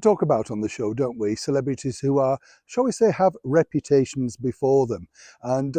Talk about on the show, don't we? Celebrities who are, shall we say, have reputations before them. And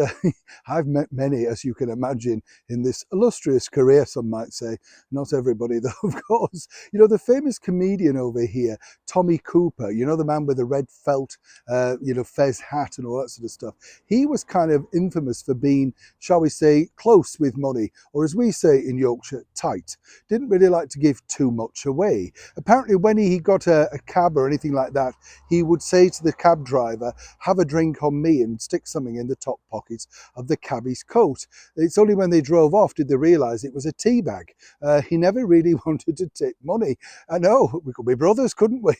I've met many, as you can imagine, in this illustrious career, some might say. Not everybody, though, of course. You know, the famous comedian over here, Tommy Cooper, you know, the man with the red felt, fez hat and all that sort of stuff. He was kind of infamous for being, shall we say, close with money, or as we say in Yorkshire, tight. Didn't really like to give too much away. Apparently, when he got a cab or anything like that, he would say to the cab driver, have a drink on me, and stick something in the top pockets of the cabbie's coat. It's only when they drove off did they realise it was a tea bag. He never really wanted to take money. I know, we could be brothers, couldn't we?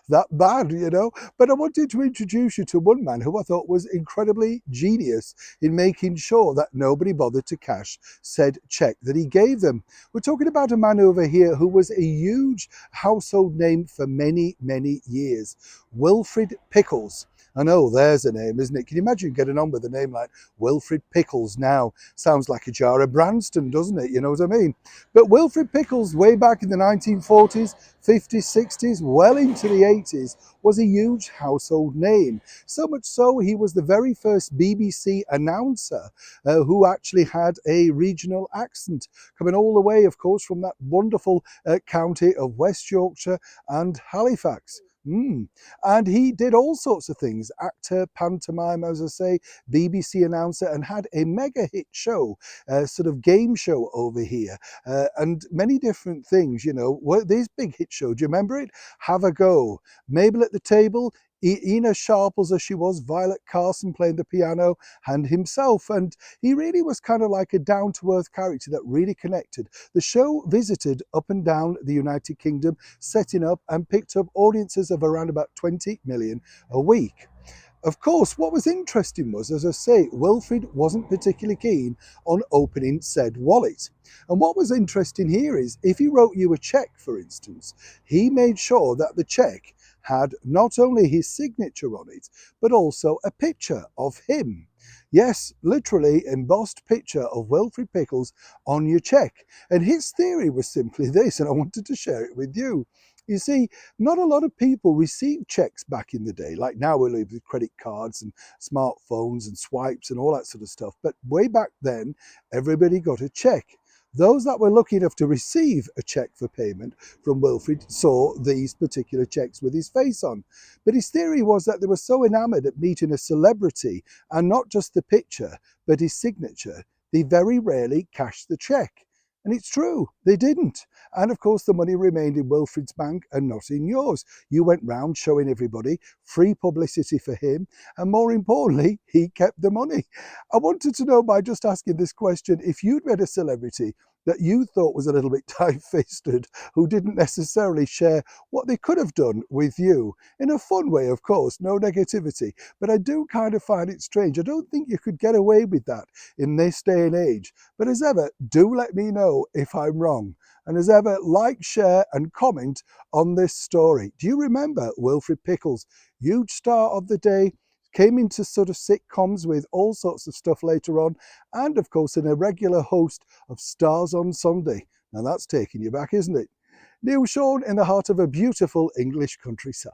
That bad, you know. But I wanted to introduce you to one man who I thought was incredibly genius in making sure that nobody bothered to cash said check that he gave them. We're talking about a man over here who was a huge household name for many, many years. Wilfred Pickles. I know, there's a name, isn't it? Can you imagine getting on with a name like Wilfred Pickles now? Sounds like a jar of Branston, doesn't it? You know what I mean? But Wilfred Pickles, way back in the 1940s, 50s, 60s, well into the 80s, was a huge household name. So much so, he was the very first BBC announcer who actually had a regional accent, coming all the way, of course, from that wonderful county of West Yorkshire and Halifax. And he did all sorts of things, actor, pantomime, as I say, BBC announcer, and had a mega hit show, sort of game show over here, and many different things, you know. These big hit shows, do you remember it? Have a Go, Mabel at the Table, Ina Sharples as she was, Violet Carson playing the piano, and himself. And he really was kind of like a down-to-earth character that really connected. The show visited up and down the United Kingdom, setting up and picked up audiences of around about 20 million a week. Of course, what was interesting was, as I say, Wilfred wasn't particularly keen on opening said wallet. And what was interesting here is, if he wrote you a cheque, for instance, he made sure that the cheque had not only his signature on it, but also a picture of him. Yes, literally embossed picture of Wilfred Pickles on your cheque. And his theory was simply this, and I wanted to share it with you. You see, not a lot of people received checks back in the day, like now we live with credit cards and smartphones and swipes and all that sort of stuff. But way back then, everybody got a check. Those that were lucky enough to receive a check for payment from Wilfred saw these particular checks with his face on. But his theory was that they were so enamored at meeting a celebrity, and not just the picture, but his signature, they very rarely cashed the check. And it's true, they didn't. And of course, the money remained in Wilfred's bank and not in yours. You went round showing everybody free publicity for him. And more importantly, he kept the money. I wanted to know, by just asking this question, if you'd met a celebrity that you thought was a little bit tight-fisted, who didn't necessarily share what they could have done with you. In a fun way, of course, no negativity. But I do kind of find it strange. I don't think you could get away with that in this day and age. But as ever, do let me know if I'm wrong. And as ever, like, share and comment on this story. Do you remember Wilfred Pickles, huge star of the day, came into sort of sitcoms with all sorts of stuff later on, and of course an irregular host of Stars on Sunday. Now that's taking you back, isn't it? Neil Sean in the heart of a beautiful English countryside.